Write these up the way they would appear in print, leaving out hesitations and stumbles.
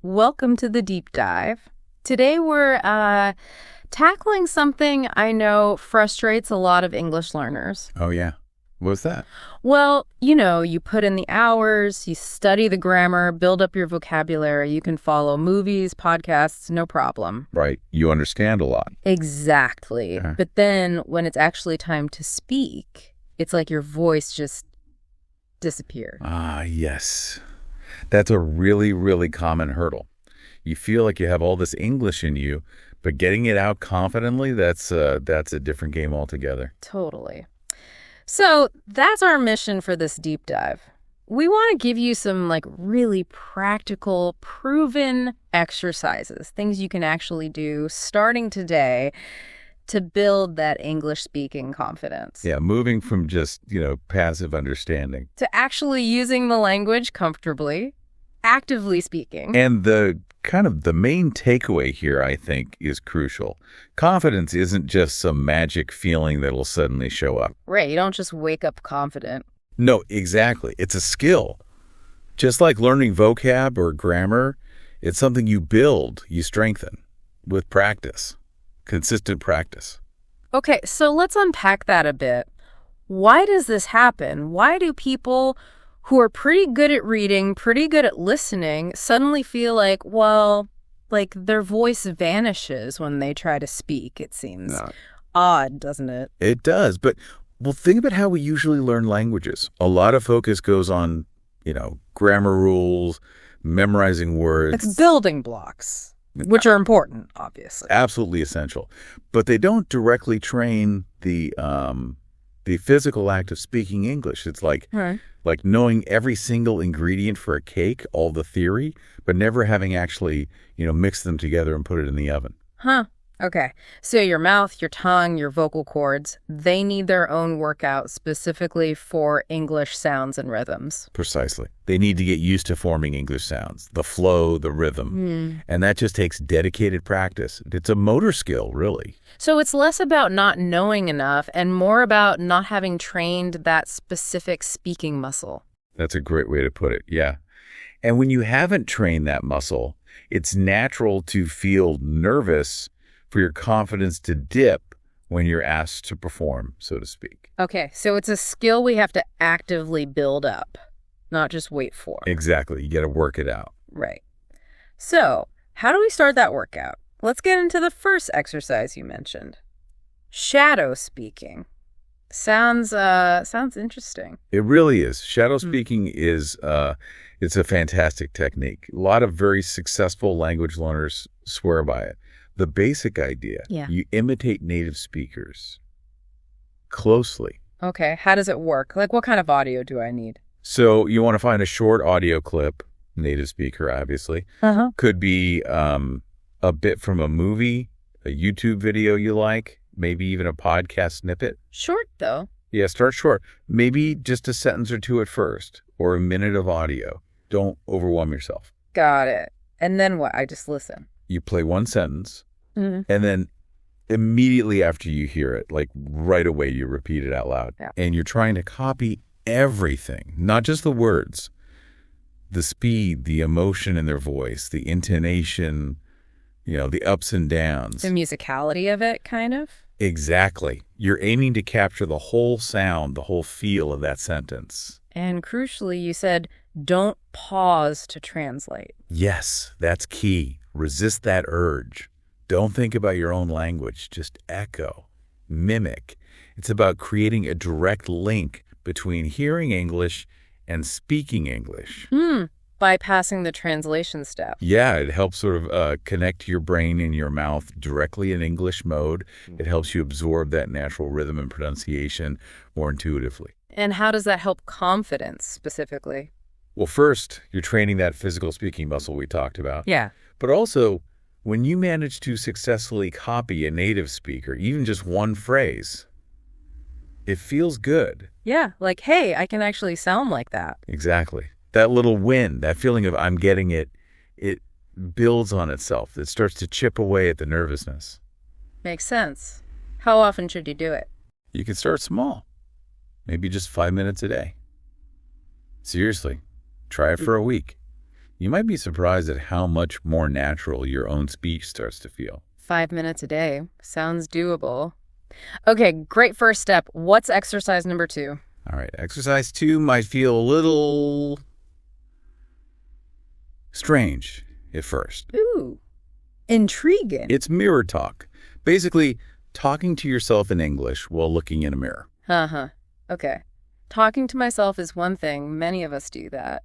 Welcome to the deep dive. Today we're tackling something I know frustrates a lot of English learners. Oh, yeah. What's that? Well, you put in the hours, you study the grammar, build up your vocabulary, you can follow movies, podcasts, no problem. Right. You understand a lot. Exactly. Okay. But then when it's actually time to speak, it's like your voice just disappeared. Ah, yes. That's a really, really common hurdle. You feel like you have all this English in you, but getting it out confidently, that's a different game altogether. Totally. So that's our mission for this deep dive. We want to give you some really practical, proven exercises, things you can actually do starting today to build that English speaking confidence. Yeah, moving from just, passive understanding. To actually using the language comfortably, actively speaking. And the main takeaway here, I think, is crucial. Confidence isn't just some magic feeling that'll suddenly show up. Right, you don't just wake up confident. No, exactly. It's a skill. Just like learning vocab or grammar, it's something you build, you strengthen with practice, consistent practice. Okay, so let's unpack that a bit. Why does this happen? Why do people who are pretty good at reading, pretty good at listening, suddenly feel like their voice vanishes when they try to speak? It seems odd, doesn't it? It does, but think about how we usually learn languages. A lot of focus goes on, grammar rules, memorizing words. It's building blocks, which are important, obviously. Absolutely essential. But they don't directly train the physical act of speaking English. It's like knowing every single ingredient for a cake, all the theory, but never having actually, mixed them together and put it in the oven. Huh. Okay. So your mouth, your tongue, your vocal cords, they need their own workout specifically for English sounds and rhythms. Precisely. They need to get used to forming English sounds, the flow, the rhythm. And that just takes dedicated practice. It's a motor skill, really. So it's less about not knowing enough and more about not having trained that specific speaking muscle. That's a great way to put it, yeah. And when you haven't trained that muscle, it's natural to feel nervous for your confidence to dip when you're asked to perform, so to speak. Okay, so it's a skill we have to actively build up, not just wait for. Exactly. You got to work it out. Right. So how do we start that workout? Let's get into the first exercise you mentioned. Shadow speaking. Sounds interesting. It really is. Shadow speaking is it's a fantastic technique. A lot of very successful language learners swear by it. The basic idea, you imitate native speakers closely. Okay, how does it work? What kind of audio do I need? So you want to find a short audio clip, native speaker, obviously. Could be a bit from a movie, a YouTube video you like, maybe even a podcast snippet. Short, though. Yeah, start short. Maybe just a sentence or two at first, or a minute of audio. Don't overwhelm yourself. Got it. And then what? I just listen. You play one sentence. And then immediately after you hear it, right away, you repeat it out loud. Yeah. And you're trying to copy everything, not just the words, the speed, the emotion in their voice, the intonation, the ups and downs. The musicality of it, kind of? Exactly. You're aiming to capture the whole sound, the whole feel of that sentence. And crucially, you said, don't pause to translate. Yes, that's key. Resist that urge. Don't think about your own language. Just echo, mimic. It's about creating a direct link between hearing English and speaking English. Bypassing the translation step. Yeah, it helps sort of connect your brain and your mouth directly in English mode. It helps you absorb that natural rhythm and pronunciation more intuitively. And how does that help confidence specifically? Well, first, you're training that physical speaking muscle we talked about. Yeah. But also, when you manage to successfully copy a native speaker, even just one phrase, it feels good. Yeah, hey, I can actually sound like that. Exactly. That little win, that feeling of I'm getting it, it builds on itself. It starts to chip away at the nervousness. Makes sense. How often should you do it? You can start small. Maybe just 5 minutes a day. Seriously, try it for a week. you might be surprised at how much more natural your own speech starts to feel. 5 minutes a day. Sounds doable. Okay, great first step. What's exercise number 2? All right, exercise 2 might feel a little strange at first. Ooh, intriguing. It's mirror talk. Basically, talking to yourself in English while looking in a mirror. Uh-huh. Okay. Talking to myself is one thing. Many of us do that.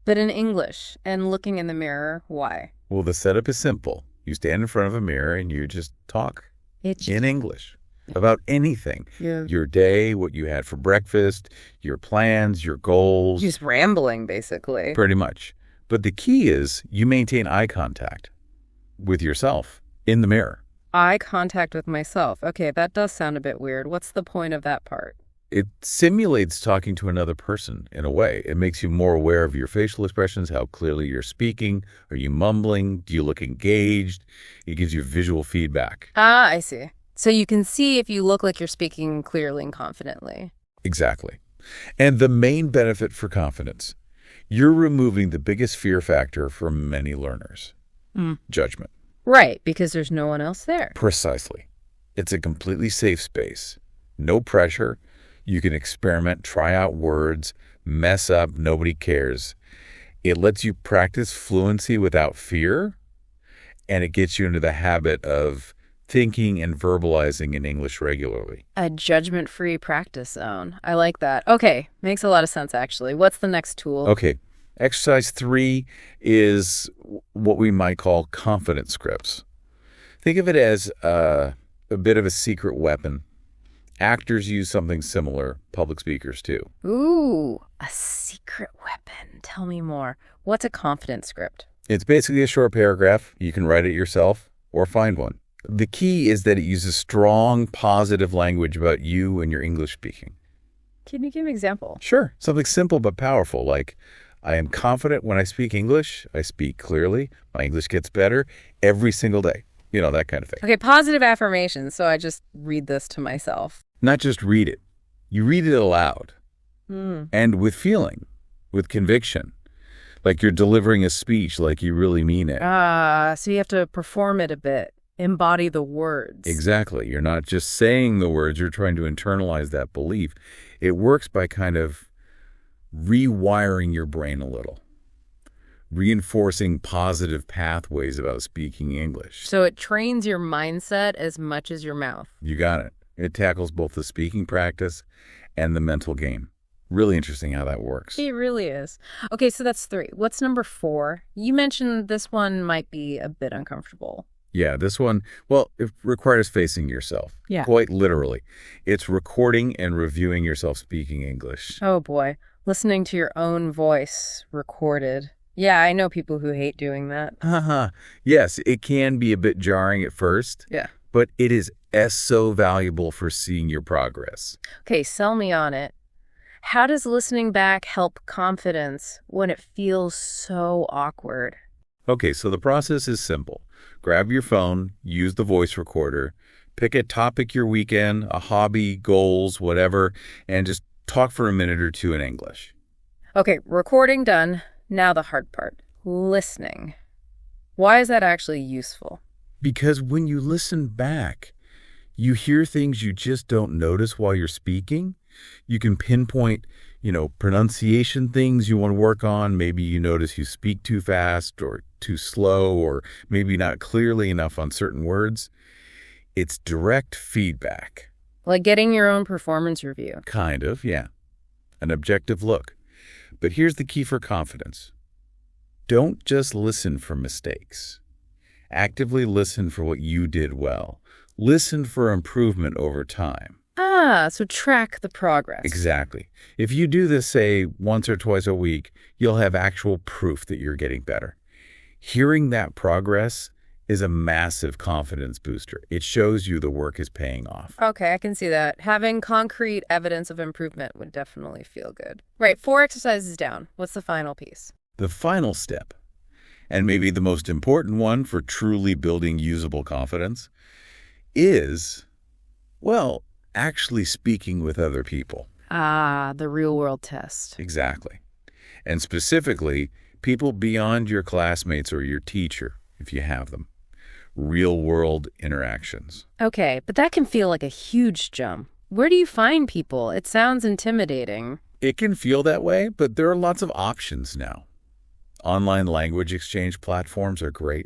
But in English and looking in the mirror, why? Well, the setup is simple. You stand in front of a mirror and you just talk in English about anything. Yeah. Your day, what you had for breakfast, your plans, your goals. Just rambling, basically. Pretty much. But the key is you maintain eye contact with yourself in the mirror. Eye contact with myself. Okay, that does sound a bit weird. What's the point of that part? It simulates talking to another person in a way. It makes you more aware of your facial expressions, how clearly you're speaking. Are you mumbling? Do you look engaged? It gives you visual feedback. Ah, I see. So you can see if you look like you're speaking clearly and confidently. Exactly. And the main benefit for confidence, you're removing the biggest fear factor for many learners. Judgment. Right, because there's no one else there. Precisely. It's a completely safe space. No pressure. You can experiment, try out words, mess up, nobody cares. It lets you practice fluency without fear, and it gets you into the habit of thinking and verbalizing in English regularly. A judgment-free practice zone. I like that. Okay, makes a lot of sense, actually. What's the next tool? Okay, exercise 3 is what we might call confidence scripts. Think of it as a bit of a secret weapon. Actors use something similar, public speakers too. Ooh, a secret weapon. Tell me more. What's a confidence script? It's basically a short paragraph. You can write it yourself or find one. The key is that it uses strong, positive language about you and your English speaking. Can you give an example? Sure. Something simple but powerful, like, I am confident when I speak English. I speak clearly. My English gets better every single day. You know, that kind of thing. Okay, positive affirmations. So I just read this to myself. Not just read it. You read it aloud. And with feeling, with conviction. Like you're delivering a speech like you really mean it. So you have to perform it a bit. Embody the words. Exactly. You're not just saying the words. You're trying to internalize that belief. It works by kind of rewiring your brain a little. Reinforcing positive pathways about speaking English. So it trains your mindset as much as your mouth. You got it. It tackles both the speaking practice and the mental game. Really interesting how that works. It really is. Okay, so that's 3. What's number 4? You mentioned this one might be a bit uncomfortable. Yeah, this one, well, it requires facing yourself. Yeah. Quite literally. It's recording and reviewing yourself speaking English. Oh boy. Listening to your own voice recorded. Yeah, I know people who hate doing that. Yes, it can be a bit jarring at first. Yeah. But it is so valuable for seeing your progress. Okay, sell me on it. How does listening back help confidence when it feels so awkward? Okay, so the process is simple. Grab your phone, use the voice recorder, pick a topic your weekend, a hobby, goals, whatever, and just talk for a minute or two in English. Okay, recording done. Now the hard part, listening. Why is that actually useful? Because when you listen back, you hear things you just don't notice while you're speaking. You can pinpoint, pronunciation things you want to work on. Maybe you notice you speak too fast or too slow or maybe not clearly enough on certain words. It's direct feedback. Like getting your own performance review. Kind of, yeah. An objective look. But here's the key for confidence. Don't just listen for mistakes. Actively listen for what you did well. Listen for improvement over time. So track the progress. Exactly. If you do this, say, once or twice a week, you'll have actual proof that you're getting better. Hearing that progress is a massive confidence booster. It shows you the work is paying off. Okay, I can see that. Having concrete evidence of improvement would definitely feel good. Right, 4 exercises down. What's the final piece? The final step, and maybe the most important one for truly building usable confidence, is, actually speaking with other people. The real world test. Exactly. And specifically, People beyond your classmates or your teacher, if you have them. Real-world interactions. Okay, but that can feel like a huge jump. Where do you find people? It sounds intimidating. It can feel that way, but there are lots of options now. Online language exchange platforms are great.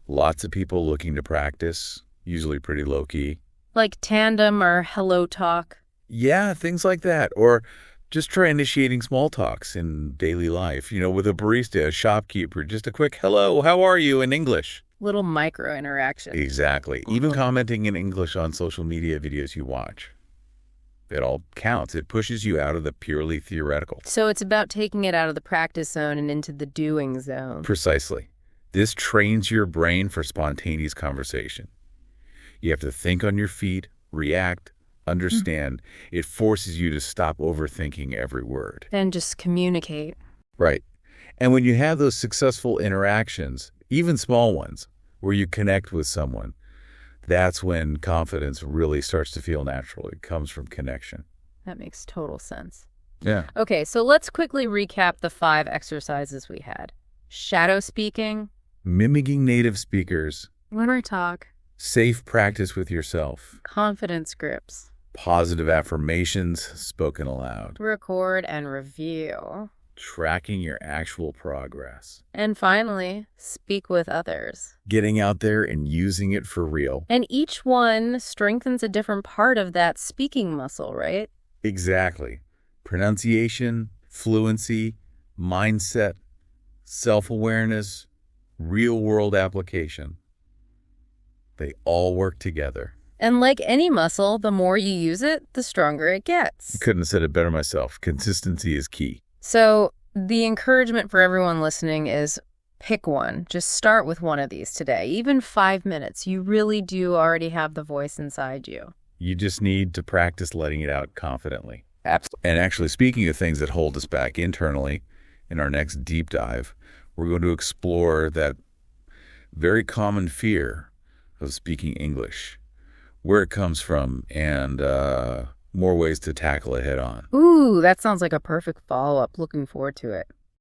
Lots of people looking to practice, usually pretty low-key. Like Tandem or Hello Talk? Yeah, things like that. Or just try initiating small talks in daily life, with a barista, a shopkeeper, just a quick hello, how are you in English. Little micro interactions. Exactly. Even commenting in English on social media videos you watch. It all counts. It pushes you out of the purely theoretical. So it's about taking it out of the practice zone and into the doing zone. Precisely. This trains your brain for spontaneous conversation. You have to think on your feet, react, understand. It forces you to stop overthinking every word. Then just communicate. Right. And when you have those successful interactions, even small ones, where you connect with someone, that's when confidence really starts to feel natural. It comes from connection. That makes total sense. Yeah. Okay, so let's quickly recap the 5 exercises we had. Shadow speaking. Mimicking native speakers. Winner talk. Safe practice with yourself. Confidence grips. Positive affirmations spoken aloud. Record and review. Tracking your actual progress. And finally, speak with others. Getting out there and using it for real. And each one strengthens a different part of that speaking muscle, right? Exactly. Pronunciation, fluency, mindset, self-awareness, real-world application. They all work together. And like any muscle, the more you use it, the stronger it gets. Couldn't have said it better myself. Consistency is key. So the encouragement for everyone listening is pick one. Just start with one of these today. Even 5 minutes. You really do already have the voice inside you. You just need to practice letting it out confidently. Absolutely. And actually, speaking of things that hold us back internally, in our next deep dive, we're going to explore that very common fear of speaking English, where it comes from, and more ways to tackle it head on. Ooh, that sounds like a perfect follow-up. Looking forward to it.